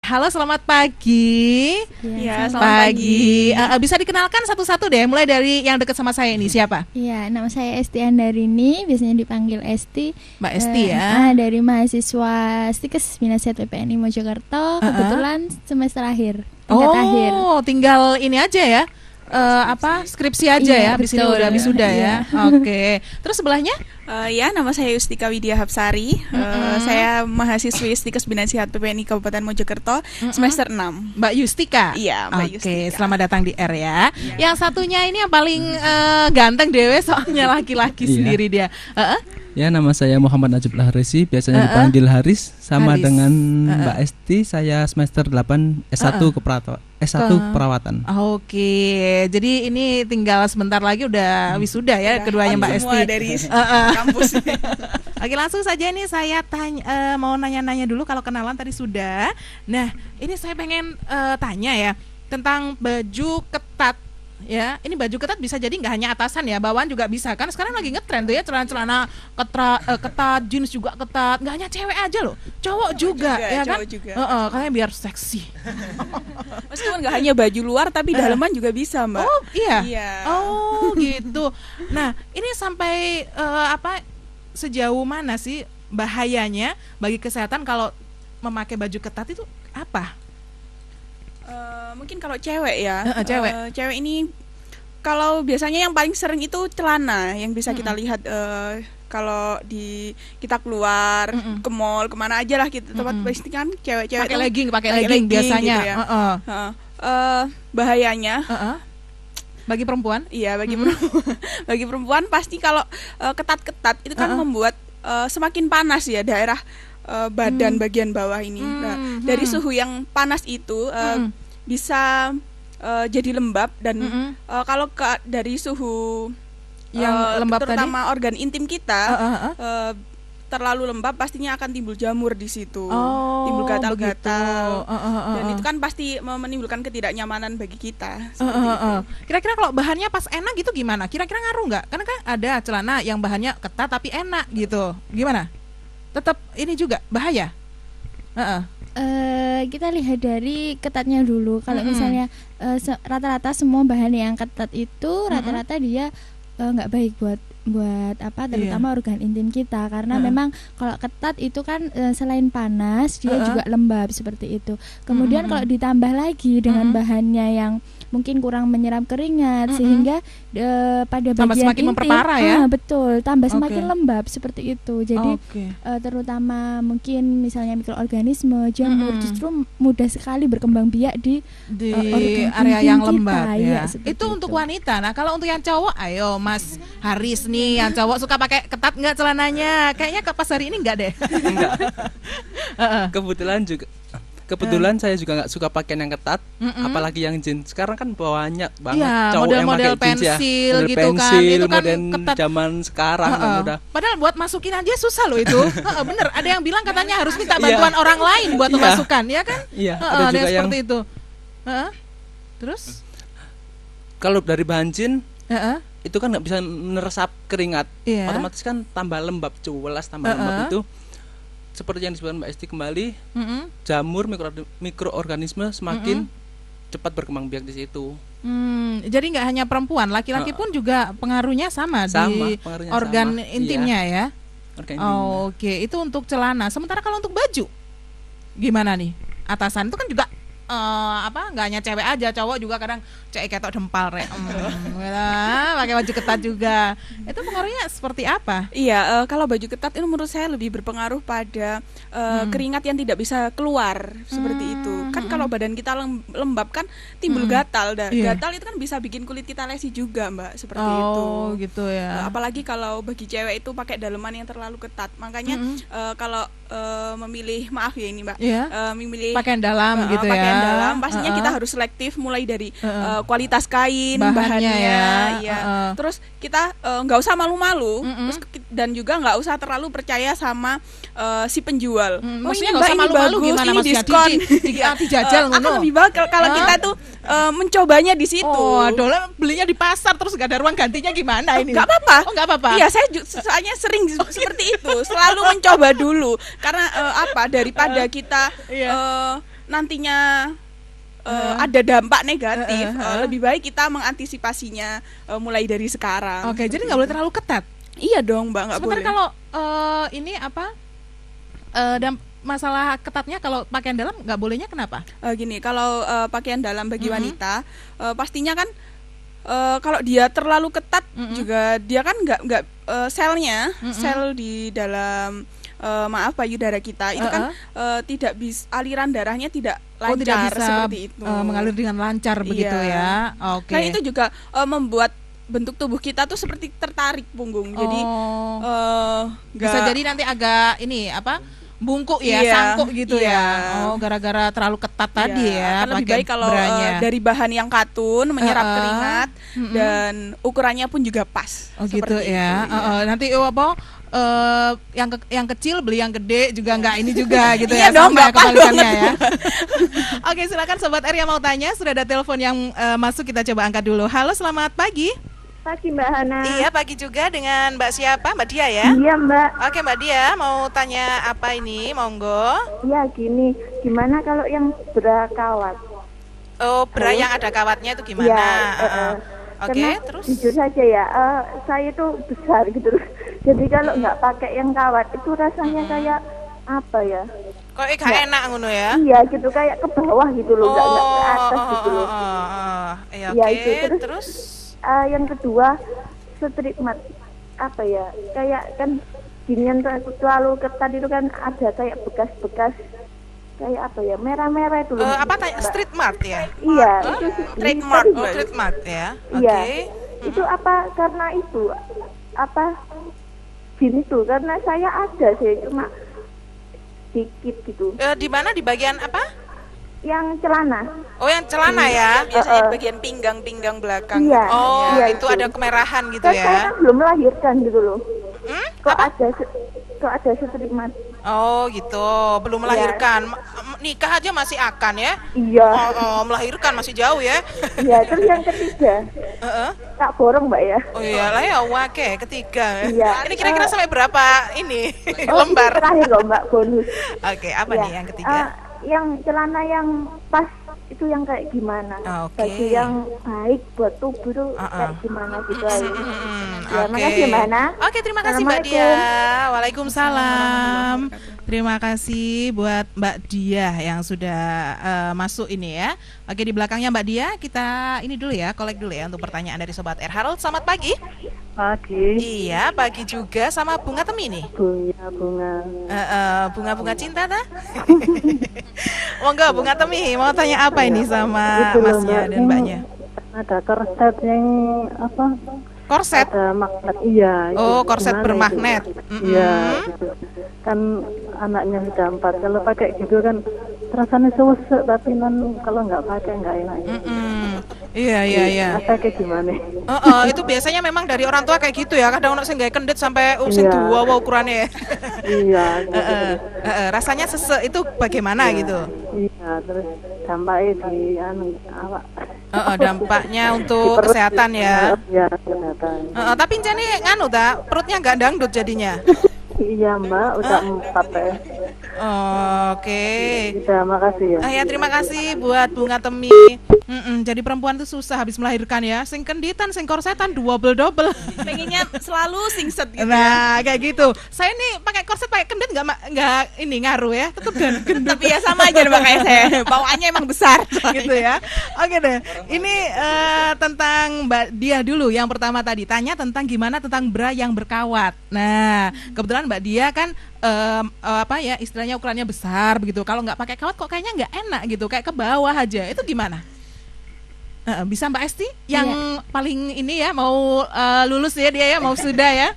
Halo, selamat pagi. Ya, selamat pagi. Bisa dikenalkan satu-satu deh, mulai dari yang dekat sama saya ini, siapa? Iya, nama saya Esti Andarini, biasanya dipanggil Esti. Mbak Esti ya. Dari mahasiswa Stikes Binasiat PPNI Mojokerto, kebetulan semester akhir, tingkat akhir. Tinggal ini aja ya. Skripsi aja ya, habis ini udah wisuda ya. Oke. Terus sebelahnya? Nama saya Yustika Widya Hapsari. Saya mahasiswi Stikes Binasiat PPNI Kabupaten Mojokerto, semester 6. Mbak Yustika? Iya, Mbak Yustika. Oke, selamat datang di R ya. Yang satunya ini yang paling ganteng dewe, soalnya laki-laki sendiri dia. Ya, nama saya Muhammad Najib Lahresi, biasanya dipanggil Haris. Sama dengan Mbak Esti, saya semester 8 S1 keperawatan. Oke, jadi ini tinggal sebentar lagi udah wisuda ya, keduanya Mbak Esti. Semua dari kampus. Oke, langsung saja ini saya tanya, mau nanya-nanya dulu, kalau kenalan tadi sudah. Nah, ini saya pengen tanya ya tentang baju ketat. Ya, ini baju ketat bisa jadi nggak hanya atasan ya, bawahan juga bisa kan. Sekarang lagi ngetren tuh ya, celana-celana ketat, jeans juga ketat. Nggak hanya cewek aja loh, cowok juga ya kan. Kayaknya biar seksi. Meskipun nggak hanya baju luar, tapi daleman juga bisa, Mbak. Oh iya. Oh Iya. gitu. Nah, ini sampai sejauh mana sih bahayanya bagi kesehatan kalau memakai baju ketat itu apa? Mungkin kalau cewek ya, cewek ini kalau biasanya yang paling sering itu celana yang bisa kita lihat kalau kita keluar ke mall kemana aja lah gitu, tempat pasti kan cewek-cewek pakai legging biasanya gitu ya. Bahayanya bagi perempuan? Iya, bagi perempuan pasti kalau ketat-ketat itu kan membuat semakin panas ya daerah badan bagian bawah ini. Dari suhu yang panas itu bisa jadi lembab dan kalau dari suhu yang lembab terutama tadi? Organ intim kita terlalu lembab, pastinya akan timbul jamur di situ, timbul gatal-gatal, dan itu kan pasti menimbulkan ketidaknyamanan bagi kita. Kira-kira kalau bahannya pas enak gitu gimana? Kira-kira ngaruh nggak? Karena kan ada celana yang bahannya ketat tapi enak gitu, gimana? Tetap ini juga bahaya? Kita lihat dari ketatnya dulu. Kalau misalnya rata-rata semua bahan yang ketat itu rata-rata dia nggak baik buat terutama organ intim kita, karena memang kalau ketat itu kan selain panas dia juga lembab seperti itu. Kemudian kalau ditambah lagi dengan bahannya yang mungkin kurang menyerap keringat sehingga pada tambah bagian semakin intim memperparah ya. Betul, tambah semakin lembab seperti itu. Jadi terutama mungkin misalnya mikroorganisme, jamur justru mudah sekali berkembang biak di area yang lembab kita, ya. Itu untuk wanita. Nah, kalau untuk yang cowok, ayo Mas Haris nih, yang cowok suka pakai ketat nggak celananya? Kayaknya pas hari ini nggak deh. Enggak. Kebetulan saya juga nggak suka pakaian yang ketat, apalagi yang jeans. Sekarang kan banyak banget cowok yang model pakai jeans ya, pensil gitu pensil, kan. Itu kan model ketat zaman sekarang kan udah. Padahal buat masukin aja susah loh itu. Bener, ada yang bilang katanya harus minta bantuan orang lain buat memasukkan, ya kan? Iya, ada juga yang seperti itu. Terus? Kalau dari bahan jeans, itu kan nggak bisa meresap keringat, otomatis kan tambah lembab, culas tambah lembab itu. Seperti yang disebutkan Mbak Esti kembali, jamur mikroorganisme semakin cepat berkembang biak di situ. Jadi nggak hanya perempuan, laki-laki pun juga pengaruhnya sama di organ intimnya ya. Oke, itu untuk celana. Sementara kalau untuk baju, gimana nih? Atasan itu kan juga nggak hanya cewek aja, cowok juga kadang cewek ketok dempal pakai baju ketat juga. Itu pengaruhnya seperti apa? Iya, kalau baju ketat itu menurut saya lebih berpengaruh pada keringat yang tidak bisa keluar seperti itu. Kan kalau badan kita lembab kan timbul gatal, gatal itu kan bisa bikin kulit kita lesi juga, Mbak, seperti itu. Oh, gitu ya. Apalagi kalau bagi cewek itu pakai daleman yang terlalu ketat. Makanya kalau memilih, maaf ya ini Mbak, memilih pakaian dalam gitu ya. Dalam pastinya kita harus selektif mulai dari kualitas kain, bahannya ya. Terus kita nggak usah malu-malu, terus dan juga nggak usah terlalu percaya sama si penjual. Maksudnya nggak usah malu-malu gimana, ini diskon, dijajal akan lebih bagus kalau kita tuh mencobanya di situ. Oh, dolar belinya di pasar terus nggak ada ruang gantinya gimana ini? Nggak apa-apa. Oh, nggak apa-apa. Iya, saya soalnya sering seperti itu, selalu mencoba dulu karena daripada kita nantinya ada dampak negatif, lebih baik kita mengantisipasinya mulai dari sekarang. Oke, jadi nggak boleh terlalu ketat. Iya dong, Mbak, nggak boleh. Sementara kalau ini apa masalah ketatnya kalau pakaian dalam nggak bolehnya kenapa? Gini, kalau pakaian dalam bagi wanita pastinya kan kalau dia terlalu ketat juga dia kan nggak selnya sel di dalam payudara kita itu kan tidak bisa, aliran darahnya tidak lancar, tidak bisa seperti itu mengalir dengan lancar begitu ya. Oke. Nah itu juga membuat bentuk tubuh kita tuh seperti tertarik punggung. Jadi bisa jadi nanti agak ini apa? Bungkuk ya, sangkuk gitu ya. Oh, gara-gara terlalu ketat tadi ya. Kan lebih baik kalau dari bahan yang katun, menyerap keringat dan ukurannya pun juga pas. Oh gitu ya. Nanti yang kecil beli yang gede juga nggak ini juga gitu ya. Iya dong, sama kebalikannya ya. Oke, silakan Sobat R yang mau tanya. Sudah ada telepon yang masuk, kita coba angkat dulu. Halo, selamat pagi. Pagi Mbak Hana. Iya, pagi juga dengan Mbak siapa? Mbak Dia ya? Iya Mbak. Oke Mbak Dia, mau tanya apa ini? Monggo. Iya gini, gimana kalau yang bra kawat? Oh, bra yang ada kawatnya itu gimana? Iya, Oke, terus? Jujur saja ya, saya itu besar gitu loh. Jadi kalau nggak pakai yang kawat itu rasanya kayak apa ya? Kok gak enak ngono ya? Iya gitu, kayak ke bawah gitu loh, nggak ke atas gitu loh. Iya, ya, oke. itu. Terus? Yang kedua, strip mat apa ya? Kayak kan ginian terlalu ketat itu kan ada kayak bekas-bekas kayak apa ya, merah-merah itu loh. Street mart ya? Iya, itu street mart. Oh, street mart ya. Iya. Okay. Itu apa karena itu apa gini tuh, karena saya ada sih cuma dikit gitu. Di mana, di bagian apa? Yang celana. Oh, yang celana ya? Biasanya bagian pinggang belakang. Iya. Oh, iya, itu ada kemerahan gitu kan ya? Saya kan belum melahirkan gitu loh. Kok ada strip mat? Oh gitu, belum melahirkan. Nikah aja masih akan ya? Iya. Melahirkan masih jauh ya? Iya, terus yang ketiga, tak borong Mbak ya? Oh iyalah ya, wake ketiga. Iya. Ini kira-kira sampai berapa ini Ini lembar? terakhir loh Mbak, bonus. Oke, apa Ya. nih yang ketiga? Yang celana yang pas itu yang kayak gimana? Baju yang baik buat tubuh itu kayak gimana gitu aja. Ya, makasih Mbak Hana. Oke, terima kasih Mbak Dia. Waalaikumsalam. Terima kasih buat Mbak Dia yang sudah masuk ini ya. Oke, di belakangnya Mbak Dia kita ini dulu ya, kolek dulu ya untuk pertanyaan dari Sobat R. Harold, selamat pagi. Pagi. Iya, pagi juga sama Bunga Temi nih. Bunga cinta ta? Monggo Bunga Temi, mau tanya apa ini sama Masnya dan Mbaknya? Ada korset yang apa? Korset? Ada magnet, iya. Oh, korset bermagnet. Iya. Gitu. Kan anaknya sudah 4, kalau pakai gitu kan rasanya sewesek, tapi kalau nggak pakai nggak enak. Iya. Pakai gimana? Itu biasanya memang dari orang tua kayak gitu ya. Kadang orang sing gawe kendit sampai sing dua ukurannya. Iya. Rasanya sesek itu bagaimana gitu? Iya, terus dampaknya di awak. Dampaknya untuk kesehatan ya. Iya, kesehatan. Tapi jane nganu ta, perutnya nggak dangdut jadinya. Iya Mbak, udah 4 ya. Oke. Terima makasih ya. Ya terima kasih buat Bunga Temi. Jadi perempuan tuh susah habis melahirkan ya. Sing kenditan, sing korsetan double. Pengennya selalu singset gitu. Nah kayak gitu. Saya nih pakai korset pakai kendit nggak ini ngaruh ya. Tetap gendut. Tapi ya sama aja makanya saya. Bawaannya emang besar gitu ya. Oke deh. Ini tentang Mbak Dia dulu. Yang pertama tadi tanya tentang gimana tentang bra yang berkawat. Nah kebetulan Mbak Dia kan istilahnya ukurannya besar begitu. Kalau nggak pakai kawat kok kayaknya nggak enak gitu, kayak ke bawah aja. Itu gimana? Bisa Mbak Esti yang paling ini ya mau lulus ya dia ya mau sudah ya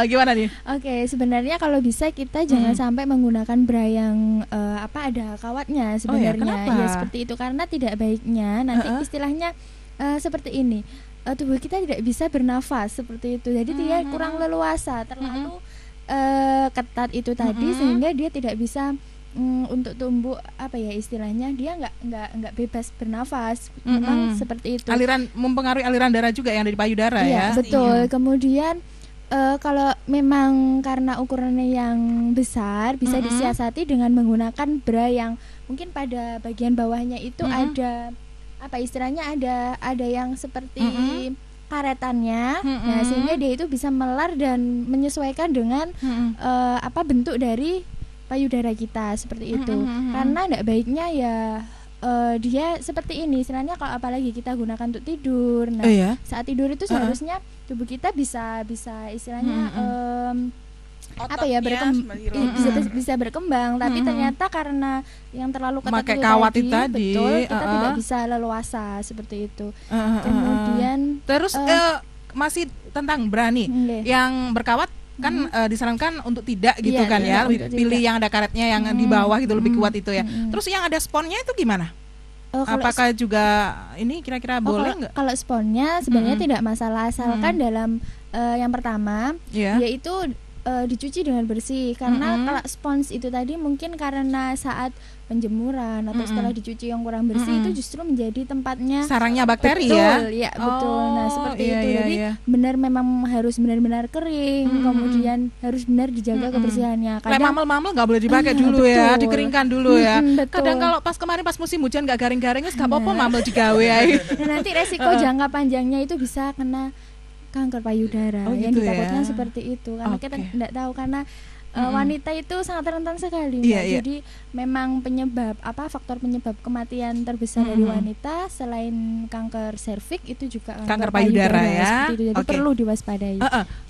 gimana nih? Oke, sebenarnya kalau bisa kita jangan sampai menggunakan bra yang ada kawatnya sebenarnya. Ya seperti itu, karena tidak baiknya nanti istilahnya seperti ini. Tubuh kita tidak bisa bernafas seperti itu. Jadi dia kurang leluasa, terlalu ketat itu tadi sehingga dia tidak bisa untuk tumbuh istilahnya dia nggak bebas bernafas. Memang seperti itu. Mempengaruhi aliran darah juga yang dari payudara ya. Betul. Kemudian kalau memang karena ukurannya yang besar bisa disiasati dengan menggunakan bra yang mungkin pada bagian bawahnya itu ada apa istilahnya ada yang seperti karetannya, nah sehingga dia itu bisa melar dan menyesuaikan dengan bentuk dari payudara kita seperti itu. Karena tidak baiknya ya dia seperti ini, istilahnya kalau apalagi kita gunakan untuk tidur. Nah, saat tidur itu seharusnya tubuh kita bisa istilahnya bisa berkembang, tapi ternyata karena yang terlalu ketat pakai kawat tadi, betul, kita tidak bisa leluasa seperti itu. Kemudian terus masih tentang bra nih, yang berkawat kan disarankan untuk tidak gitu kan ya, pilih yang ada karetnya yang di bawah gitu lebih kuat itu ya. Terus yang ada sponnya itu gimana? Apakah juga ini kira-kira boleh nggak? Kalau sponnya sebenarnya tidak masalah, asalkan dalam yang pertama yaitu dicuci dengan bersih, karena kalau spons itu tadi mungkin karena saat penjemuran atau setelah dicuci yang kurang bersih itu justru menjadi tempatnya sarangnya bakteri. Betul. Nah seperti itu. Jadi memang harus benar-benar kering, kemudian harus benar dijaga kebersihannya. Kayak mamel-mamel nggak boleh dipakai dulu ya, dikeringkan dulu ya. Kadang kalau kemarin pas musim hujan nggak garing-garing, nggak apa-apa mamel digawe ya. Nanti resiko jangka panjangnya itu bisa kena kanker payudara yang ditakutkan seperti itu, karena kita tidak tahu, karena wanita itu sangat rentan sekali. Jadi memang faktor penyebab kematian terbesar dari wanita selain kanker serviks itu juga kanker payudara ya. Jadi perlu diwaspadai.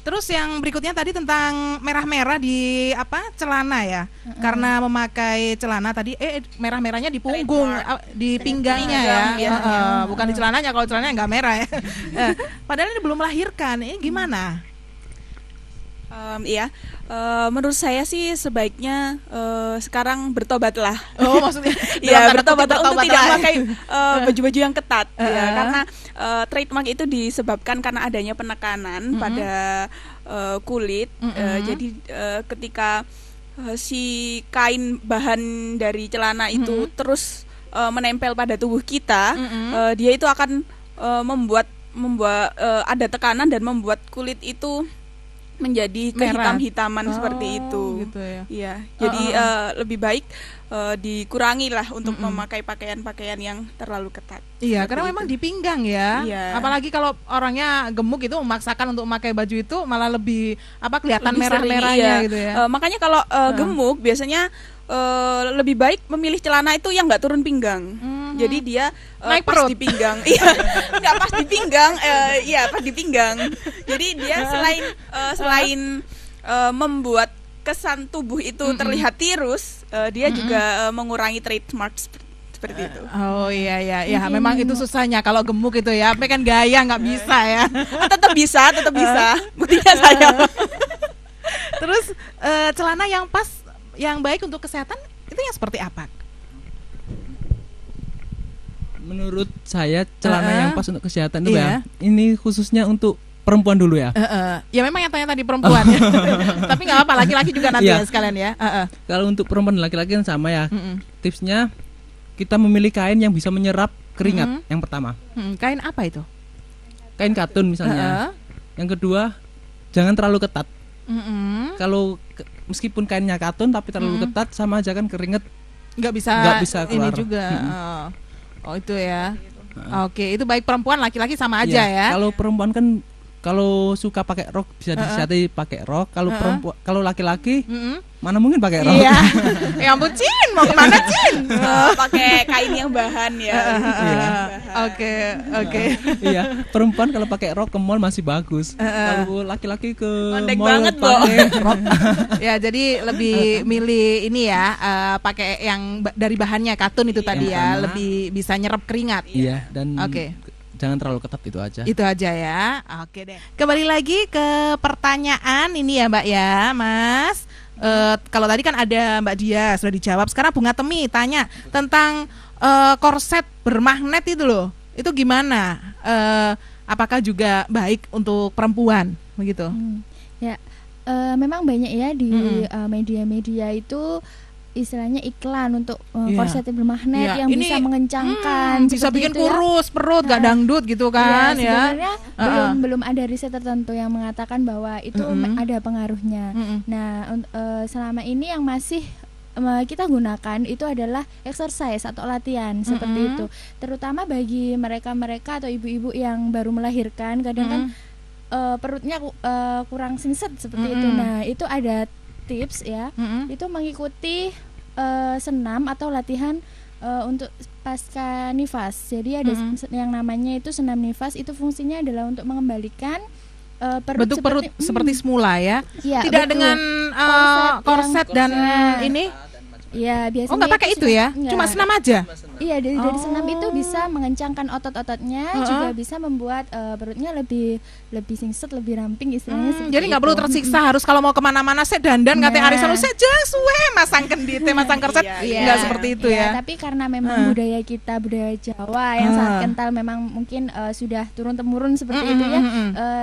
Terus yang berikutnya tadi tentang merah-merah di celana ya. Karena memakai celana tadi merah-merahnya di punggung, di pinggangnya ya. Bukan di celananya, kalau celananya nggak merah ya. Padahal ini belum melahirkan. Ini gimana? Menurut saya sih sebaiknya sekarang bertobatlah. Maksudnya bertobatlah untuk tidak memakai baju-baju yang ketat karena trademark itu disebabkan karena adanya penekanan pada kulit. Jadi ketika si kain bahan dari celana itu terus menempel pada tubuh kita, dia itu akan membuat ada tekanan dan membuat kulit itu menjadi kehitam-hitaman seperti itu. Gitu ya. Iya. Jadi lebih baik dikurangi lah untuk memakai pakaian-pakaian yang terlalu ketat. Iya, karena memang di pinggang ya. Apalagi kalau orangnya gemuk itu memaksakan untuk memakai baju itu malah lebih kelihatan merah-merahnya gitu ya. Makanya kalau gemuk biasanya lebih baik memilih celana itu yang nggak turun pinggang. Jadi dia naik pas perut di pinggang. Iya, nggak pas di pinggang. Pas di pinggang. Jadi dia selain membuat kesan tubuh itu terlihat tirus, dia juga mengurangi trademark seperti itu. Memang itu susahnya kalau gemuk itu ya. Tapi kan gaya nggak bisa ya. Tetap bisa. Buktinya saya. Terus celana yang pas, yang baik untuk kesehatan itu yang seperti apa? Menurut saya celana yang pas untuk kesehatan itu ini khususnya untuk perempuan dulu ya. Ya memang yang tanya tadi perempuan ya. Tapi nggak apa, laki-laki juga nanti ya sekalian ya. Kalau untuk perempuan dan laki-laki kan sama ya. Tipsnya kita memilih kain yang bisa menyerap keringat yang pertama. Kain apa itu? Kain katun misalnya. Yang kedua, jangan terlalu ketat. Kalau meskipun kainnya katun tapi terlalu ketat, sama aja kan keringat nggak bisa keluar. Ini juga. Itu ya. Oke, itu baik perempuan laki-laki sama aja ya. Kalau perempuan kan kalau suka pakai rok bisa disihati pakai rok. Kalau perempuan, kalau laki-laki mana mungkin pakai rok. Iya. Ya ampun, Cin, mau kemana Cin? Pakai kain yang bahan ya. Oke. Iya, perempuan kalau pakai rok ke mall masih bagus. Kalau laki-laki ke mall pakai rok. Ya, jadi lebih milih ini ya, pakai yang dari bahannya katun itu tadi ya, lebih bisa nyerap keringat. Iya, dan jangan terlalu ketat, itu aja. Itu aja ya. Oke deh. Kembali lagi ke pertanyaan ini ya Mbak ya, Mas. Kalau tadi kan ada Mbak Dia sudah dijawab. Sekarang Bunga Temi tanya tentang korset bermagnet itu loh. Itu gimana? Apakah juga baik untuk perempuan begitu? Memang banyak ya di media-media itu istilahnya iklan untuk korset bermagnet yang ini, bisa mengencangkan, bisa bikin itu kurus perut, gak dangdut gitu kan ya. Sebenarnya belum ada riset tertentu yang mengatakan bahwa itu ada pengaruhnya. Nah, selama ini yang masih kita gunakan itu adalah exercise atau latihan seperti itu. Terutama bagi mereka-mereka atau ibu-ibu yang baru melahirkan, kadang kan perutnya kurang singset seperti itu. Nah, itu ada tips ya, itu mengikuti senam atau latihan untuk pasca nifas. Jadi ada yang namanya itu senam nifas, itu fungsinya adalah untuk mengembalikan bentuk perut seperti semula ya. Tidak betul. Dengan korset dan ini. Ya, biasanya nggak pakai itu ya? Enggak. Cuma senam aja? Iya, dari senam itu bisa mengencangkan otot-ototnya, juga bisa membuat perutnya lebih singset, lebih ramping istilahnya. Jadi nggak perlu tersiksa harus kalau mau kemana-mana saya dandan katanya arisan saya jelas suwe masang kendite, masang korset. Nggak seperti itu ya. Tapi karena memang budaya kita, budaya Jawa yang sangat kental, memang mungkin sudah turun-temurun seperti itu ya.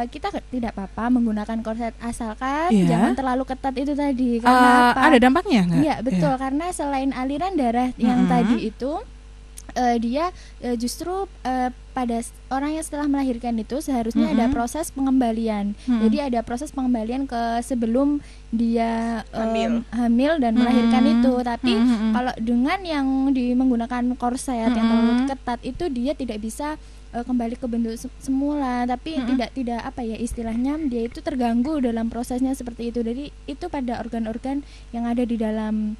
Kita tidak apa-apa menggunakan korset asalkan jangan terlalu ketat itu tadi. Karena ada dampaknya nggak? Iya, betul. Karena selain aliran darah yang tadi itu dia justru pada orang yang setelah melahirkan itu seharusnya ada proses pengembalian. Jadi ada proses pengembalian ke sebelum dia hamil dan melahirkan itu. Tapi kalau dengan yang menggunakan korset yang terlalu ketat itu dia tidak bisa kembali ke bentuk semula, tapi tidak apa ya istilahnya, dia itu terganggu dalam prosesnya seperti itu. Jadi itu pada organ-organ yang ada di dalam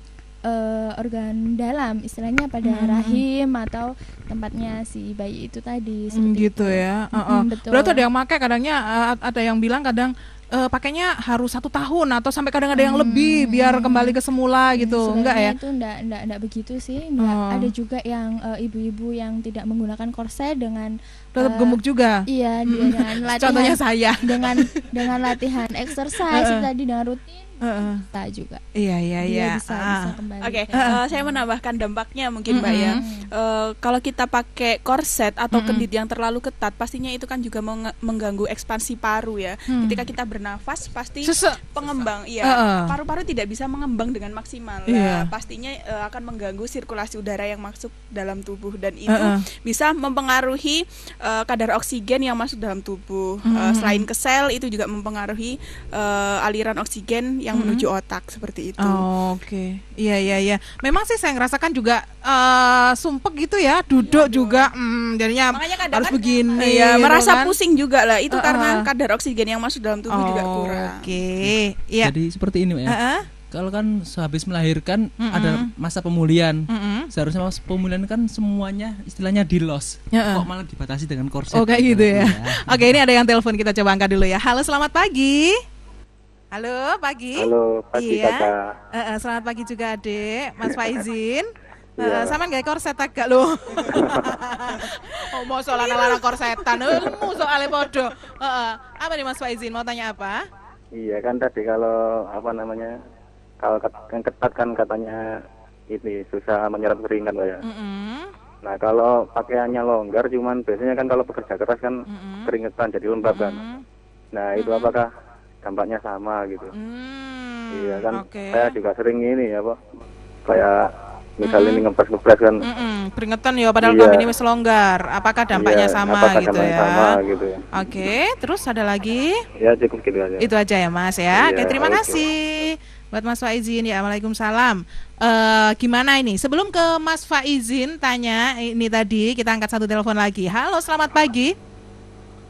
organ dalam, istilahnya pada rahim atau tempatnya si bayi itu tadi gitu itu. Ya. Betul. Berarti ada yang pakai, kadangnya ada yang bilang kadang pakainya harus 1 tahun atau sampai kadang ada yang lebih biar kembali ke semula gitu. Enggak ya? Itu enggak begitu sih. Ada juga yang ibu-ibu yang tidak menggunakan korset dengan tetap gemuk juga. Iya, dengan latihan. Contohnya saya. Dengan latihan exercise tadi dengan rutin. Tak juga. Iya. Bisa kembali. Oke, saya menambahkan dampaknya mungkin Mbak ya. Kalau kita pakai korset atau kendit yang terlalu ketat, pastinya itu kan juga mengganggu ekspansi paru ya. Ketika kita bernafas pasti pengembang, paru-paru tidak bisa mengembang dengan maksimal. Pastinya akan mengganggu sirkulasi udara yang masuk dalam tubuh, dan itu bisa mempengaruhi kadar oksigen yang masuk dalam tubuh. Selain ke sel, itu juga mempengaruhi aliran oksigen yang menuju otak seperti itu. Oke. Iya. Memang sih saya ngerasakan juga sumpek gitu ya, duduk juga jadinya harus begini. Iya, merasa pusing juga lah. Itu karena kadar oksigen yang masuk dalam tubuh juga kurang. Oke. Iya. Jadi seperti ini ya. Kalau kan sehabis melahirkan ada masa pemulihan. Seharusnya masa pemulihan kan semuanya istilahnya di-loss. Kok malah dibatasi dengan korset? Oh, kayak gitu ya. Oke, ini ada yang telepon, kita coba angkat dulu ya. Halo, selamat pagi. Halo, pagi. Halo, pagi Kakak. Selamat pagi juga Adek, Mas Faizin. Sama gak korset agak lo. Mau soal anak-anak korsetan, mau soalnya podo. Apa nih Mas Faizin, mau tanya apa? Iya kan tadi kalau kalau yang ketat kan katanya ini susah menyerap keringat Mbak ya. Nah kalau pakaiannya longgar, cuman biasanya kan kalau bekerja keras kan keringetan jadi lembab kan. Nah itu apakah dampaknya sama gitu? Iya kan, saya juga sering ini ya Pak, kayak misalnya ini ngepres kan keringetan ya, padahal kami ini masih longgar. Apakah dampaknya sama gitu ya? Sama gitu ya. Oke, terus ada lagi? Ya cukup gitu aja. Itu aja ya Mas ya. Oke, terima kasih buat Mas Faizin ya. Waalaikumsalam. Gimana ini? Sebelum ke Mas Faizin tanya ini tadi, kita angkat satu telepon lagi. Halo, selamat pagi.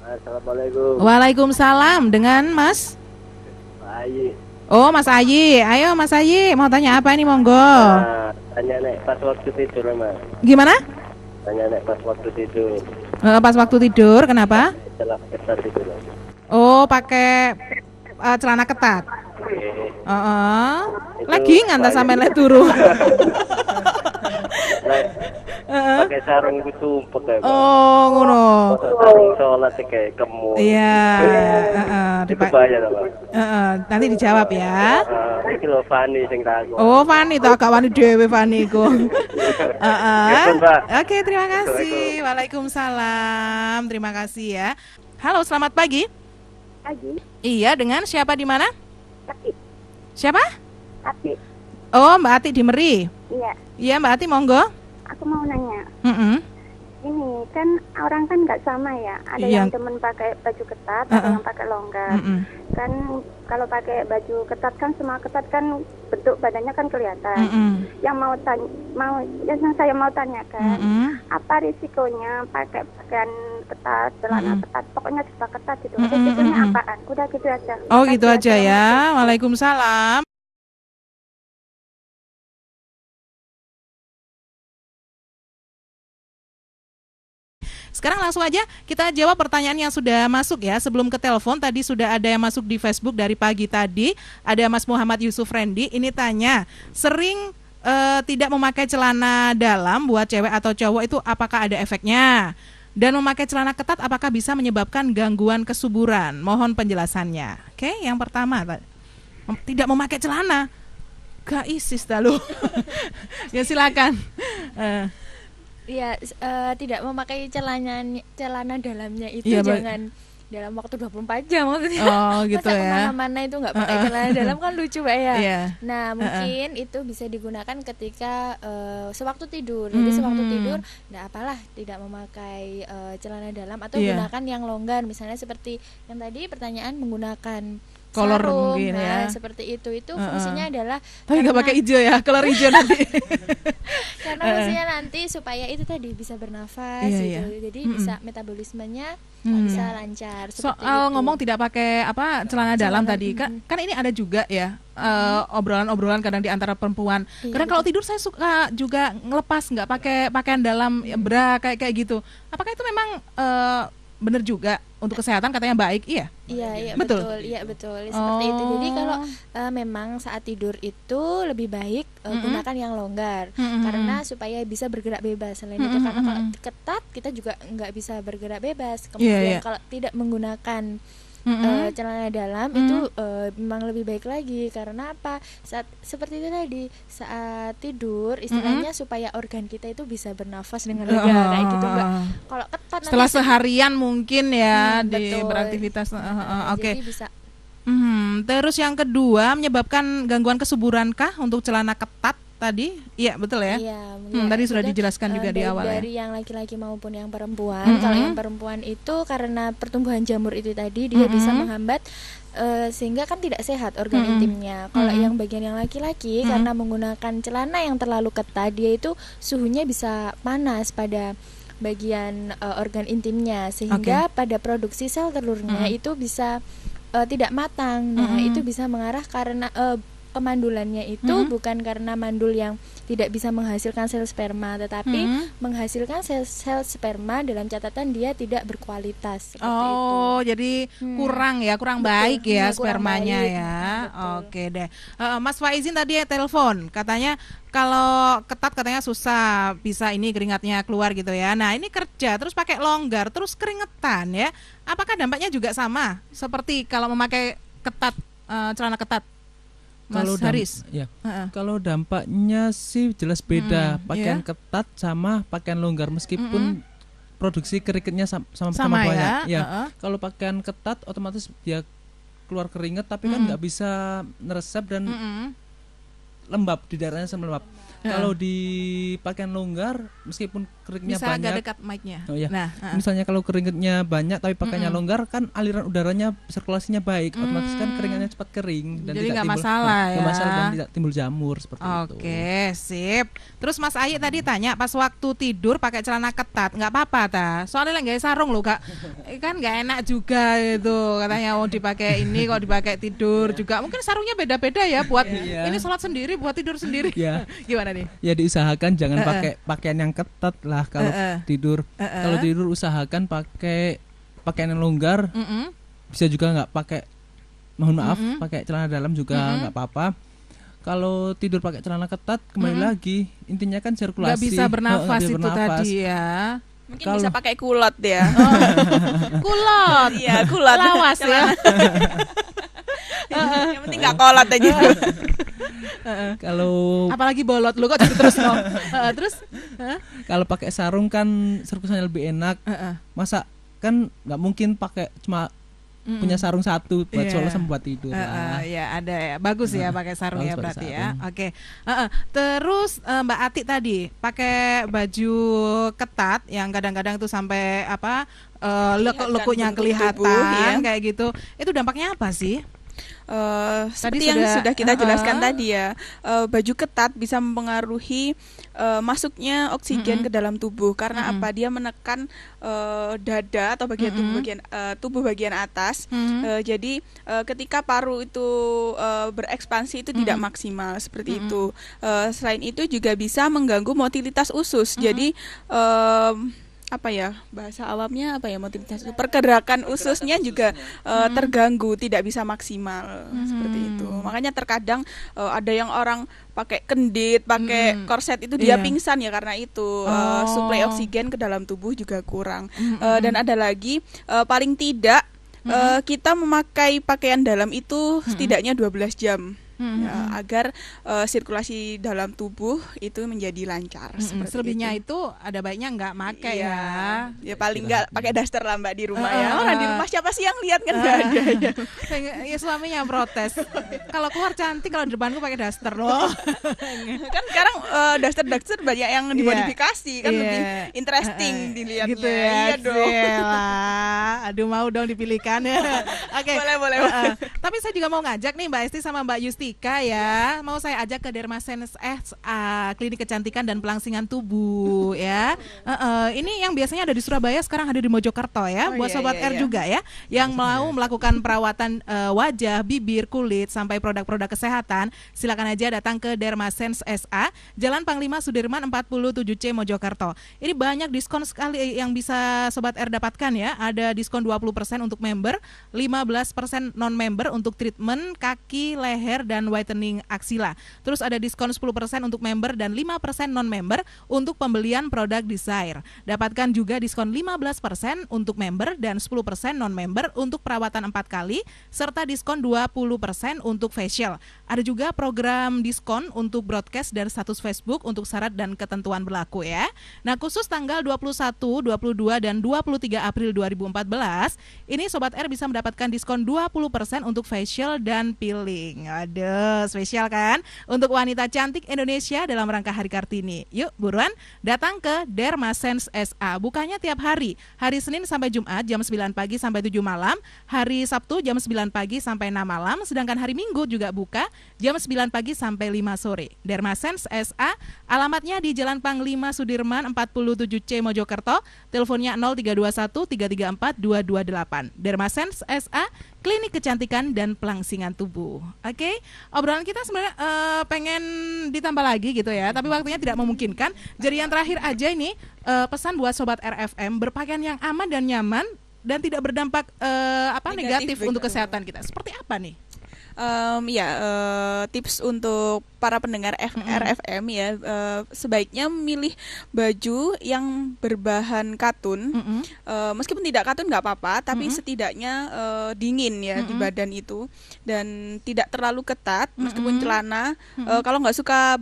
Assalamualaikum. Waalaikumsalam, dengan Mas Ayi. Oh, Mas Ayi. Ayo Mas Ayi, mau tanya apa ini, monggo. Tanya nek pas waktu tidur Mas. Gimana? Tanya nek pas waktu tidur. Pas waktu tidur, kenapa? Celana ketat tidur. Oh, pakai celana ketat. Lagi ngantar sampai lek turu. Pakai sarung gitu pakai. Oh, ngono. Sarung sholat kayak kemu. Iya. Itu bahaya Pak. Nanti dijawab ya. Iki lho Fani sing takon. Oh, Fani tak gak wani dhewe Fani ku. Oke, terima kasih. Waalaikumsalam. Terima kasih ya. Halo, selamat pagi. Pagi. Iya, dengan siapa di mana? Ati. Siapa? Ati. Oh, Mbak Ati di Meri. Iya. Iya, Mbak Ati monggo. Aku mau nanya. Mm-mm. Ini kan orang kan nggak sama ya. Ada yang temen pakai baju ketat, ada yang pakai longgar. Kan kalau pakai baju ketat kan semua ketat kan bentuk badannya kan kelihatan. Yang saya mau tanyakan, apa risikonya pakai pakaian ketat, celana ketat, pokoknya juga ketat gitu. Risikonya apaan? Udah gitu aja. Oh, gitu aja ya. Waalaikumsalam. Sekarang langsung aja kita jawab pertanyaan yang sudah masuk ya. Sebelum ke telepon tadi sudah ada yang masuk di Facebook dari pagi tadi. Ada Mas Muhammad Yusuf Rendi. Ini tanya, sering tidak memakai celana dalam buat cewek atau cowok itu apakah ada efeknya? Dan memakai celana ketat apakah bisa menyebabkan gangguan kesuburan? Mohon penjelasannya. Oke, yang pertama, tidak memakai celana. Gak ISIS dah lu. Ya silakan. Iya, tidak memakai celana dalamnya itu jangan dalam waktu 24 jam maksudnya. Oh, gitu. Masa ya. kemana-mana itu nggak pakai celana dalam kan lucu Mbak ya. Yeah. Nah, mungkin itu bisa digunakan ketika sewaktu tidur. Jadi sewaktu tidur enggak apalah tidak memakai celana dalam atau gunakan yang longgar, misalnya seperti yang tadi pertanyaan menggunakan kolor sarung, mungkin ya. Seperti itu fungsinya adalah tapi nggak pakai hijau ya, kolor hijau nanti. Karena fungsinya nanti supaya itu tadi bisa bernafas gitu. Jadi bisa metabolismenya bisa lancar. Soal ngomong tidak pakai celana dalam tadi kan ini ada juga ya obrolan-obrolan kadang di antara perempuan. Kadang kalau tidur saya suka juga ngelepas, nggak pakai pakaian dalam bra kayak gitu. Apakah itu memang benar juga untuk kesehatan katanya baik? Iya betul. Iya betul seperti itu. Jadi kalau memang saat tidur itu lebih baik gunakan yang longgar karena supaya bisa bergerak bebas. Selain itu karena kalau ketat kita juga nggak bisa bergerak bebas. Kemudian kalau tidak menggunakan celana dalam itu memang lebih baik lagi. Karena apa? Saat seperti itu tadi, saat tidur istilahnya supaya organ kita itu bisa bernafas dengan lega kayak gitu Mbak. Kalau ketat setelah seharian mungkin ya betul. Beraktivitas. Oke. Jadi bisa. Terus yang kedua, menyebabkan gangguan kesuburankah untuk celana ketat tadi? Iya betul ya. Tadi sudah dijelaskan juga di awal dari yang laki-laki maupun yang perempuan. Kalau yang perempuan itu karena pertumbuhan jamur itu tadi dia bisa menghambat sehingga kan tidak sehat organ intimnya. Kalau yang bagian yang laki-laki karena menggunakan celana yang terlalu ketat, dia itu suhunya bisa panas pada bagian organ intimnya sehingga pada produksi sel telurnya itu bisa tidak matang. Nah, itu bisa mengarah karena kemandulannya itu bukan karena mandul yang tidak bisa menghasilkan sel sperma, tetapi menghasilkan sel sperma dalam catatan dia tidak berkualitas seperti itu. Jadi kurang baik ya spermanya baik. Ya. Oke deh. Mas Faizin tadi telepon katanya kalau ketat katanya susah bisa ini keringatnya keluar gitu ya. Nah, ini kerja terus pakai longgar terus keringetan ya. Apakah dampaknya juga sama seperti kalau memakai ketat celana ketat? Mas Haris. Kalau dampaknya sih jelas beda. Pakaian ketat sama pakaian longgar meskipun produksi keringetnya sama banyak. Kalau pakaian ketat otomatis dia keluar keringet tapi kan nggak bisa neresep dan lembab di daerahnya sama lembab. Kalau di pakaian longgar meskipun keringetnya bisa banyak, agak dekat mic-nya. Nah, misalnya kalau keringetnya banyak tapi pakaiannya longgar kan aliran udaranya sirkulasinya baik, otomatis kan keringatnya cepat kering dan jadi tidak nggak timbul masalah ya. Nggak masalah dan tidak timbul jamur seperti itu. Oke, sip. Terus Mas Ayi tadi tanya pas waktu tidur pakai celana ketat nggak apa-apa ta? Soalnya nggak sarung loh Kak, kan nggak enak juga itu katanya dipakai ini kok dipakai tidur juga. Mungkin sarungnya beda-beda ya buat ini sholat sendiri, buat tidur sendiri. Gimana nih? Ya diusahakan jangan pakai pakaian yang ketat lah kalau tidur. Kalau tidur usahakan pakai pakaian yang longgar. Bisa juga nggak pakai, mohon maaf, pakai celana dalam juga nggak apa-apa. Kalau tidur pakai celana ketat kembali lagi intinya kan sirkulasi. Nggak bisa bernafas itu tadi ya. Mungkin bisa pakai kulot ya. Kulot. Iya, kulot. Lawas ya. Yang penting nggak kolot aja. Kalau apalagi bolot lu kok terus terus kalau pakai sarung kan sirkulasinya lebih enak. Masa kan nggak mungkin pakai cuma punya sarung satu buat sholat sama buat tidur. Ya ada ya, bagus ya pakai sarung ya berarti ya. Oke. Terus Mbak Ati tadi pakai baju ketat yang kadang-kadang tuh sampai lekuk-lekuknya kelihatan kayak gitu. Itu dampaknya apa sih? Seperti yang sudah kita jelaskan tadi ya, baju ketat bisa mempengaruhi masuknya oksigen ke dalam tubuh karena apa? Dia menekan dada atau bagian tubuh bagian atas. Jadi ketika paru itu berekspansi itu tidak maksimal seperti itu. Selain itu juga bisa mengganggu motilitas usus. Jadi bahasa awamnya motilitas usus, pergerakan ususnya juga terganggu, tidak bisa maksimal seperti itu. Makanya terkadang ada yang orang pakai kendit, pakai korset itu dia pingsan ya karena itu suplai oksigen ke dalam tubuh juga kurang. Dan ada lagi paling tidak kita memakai pakaian dalam itu setidaknya 12 jam. Agar sirkulasi dalam tubuh itu menjadi lancar. Selebihnya itu ada baiknya nggak pakai ya. Ya paling nggak pakai daster lah Mbak di rumah ya. Orang di rumah siapa sih yang lihat kan nggak ada ya. Ya suaminya protes. Kalau keluar cantik, kalau di depanku pakai daster loh. Kan sekarang daster banyak yang dimodifikasi kan lebih interesting dilihatnya. Gitu ya. Iya dong. Aduh mau dong dipilihkan ya. Oke. Boleh. Tapi saya juga mau ngajak nih Mbak Esti sama Mbak Yusti ya, mau saya ajak ke Dermasense SA, klinik kecantikan dan pelangsingan tubuh ya. Ini yang biasanya ada di Surabaya sekarang ada di Mojokerto ya. Buat Sobat R juga ya, yang mau melakukan perawatan wajah, bibir, kulit sampai produk-produk kesehatan, silakan aja datang ke Dermasense SA, Jalan Panglima Sudirman 47C Mojokerto. Ini banyak diskon sekali yang bisa Sobat R dapatkan ya. Ada diskon 20% untuk member, 15% non-member untuk treatment kaki, leher dan whitening aksila. Terus ada diskon 10% untuk member dan 5% non-member untuk pembelian produk Desire. Dapatkan juga diskon 15% untuk member dan 10% non-member untuk perawatan 4 kali serta diskon 20% untuk facial. Ada juga program diskon untuk broadcast dan status Facebook untuk syarat dan ketentuan berlaku ya. Nah, khusus tanggal 21, 22 dan 23 April 2014, ini Sobat R bisa mendapatkan diskon 20% untuk facial dan peeling. Spesial kan untuk wanita cantik Indonesia dalam rangka Hari Kartini. Yuk buruan datang ke Dermasense SA. Bukanya tiap hari Senin sampai Jumat jam 9 pagi sampai 7 malam, hari Sabtu jam 9 pagi sampai 6 malam, sedangkan hari Minggu juga buka jam 9 pagi sampai 5 sore. Dermasense SA, alamatnya di Jalan Panglima Sudirman 47C Mojokerto, teleponnya 0321 334 228. Dermasense SA, klinik kecantikan dan pelangsingan tubuh. Oke, obrolan kita sebenarnya pengen ditambah lagi gitu ya, tapi waktunya tidak memungkinkan. Jadi yang terakhir aja ini pesan buat Sobat RFM, berpakaian yang aman dan nyaman dan tidak berdampak negatif untuk kesehatan kita. Seperti apa nih? Tips untuk para pendengar RFM ya, sebaiknya memilih baju yang berbahan katun, meskipun tidak katun nggak apa-apa, tapi setidaknya dingin ya di badan itu dan tidak terlalu ketat. Meskipun celana, kalau nggak suka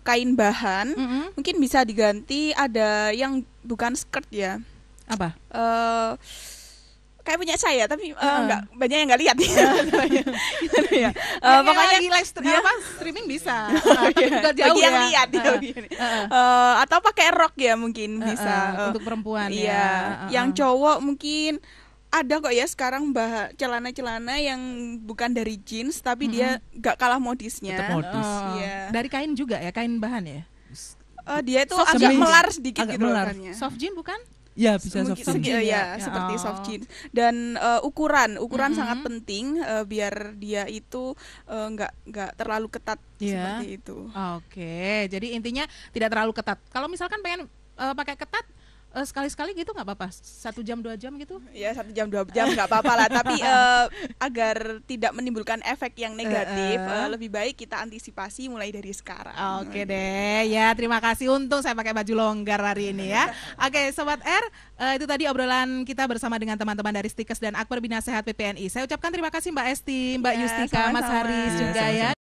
kain bahan, mungkin bisa diganti ada yang bukan skirt ya. Apa? Kayak punya saya tapi nggak banyak yang nggak lihat ya. Pokoknya lagi live streaming bisa. Bagi yang lihat atau pakai rok ya mungkin bisa untuk perempuan ya. Yang cowok mungkin ada kok ya sekarang celana-celana yang bukan dari jeans tapi dia nggak kalah modisnya. Tetap modis. Dari kain juga ya, kain bahan ya. Dia itu agak melar sedikit gitu kan. Soft jeans bukan? Ya bisa soft jeans. Seperti soft jeans. Dan ukuran sangat penting biar dia itu nggak terlalu ketat seperti itu. Oke, jadi intinya tidak terlalu ketat. Kalau misalkan pengen pakai ketat sekali-sekali gitu nggak apa-apa, 1 jam 2 jam gitu? Ya 1 jam 2 jam nggak apa-apa lah, tapi agar tidak menimbulkan efek yang negatif, lebih baik kita antisipasi mulai dari sekarang. Oke deh, ya terima kasih, untung saya pakai baju longgar hari ini ya. Oke Sobat R, itu tadi obrolan kita bersama dengan teman-teman dari Stikes dan Akper Bina Sehat PPNI. Saya ucapkan terima kasih Mbak Esti, Mbak Yustika, Mas Haris juga ya.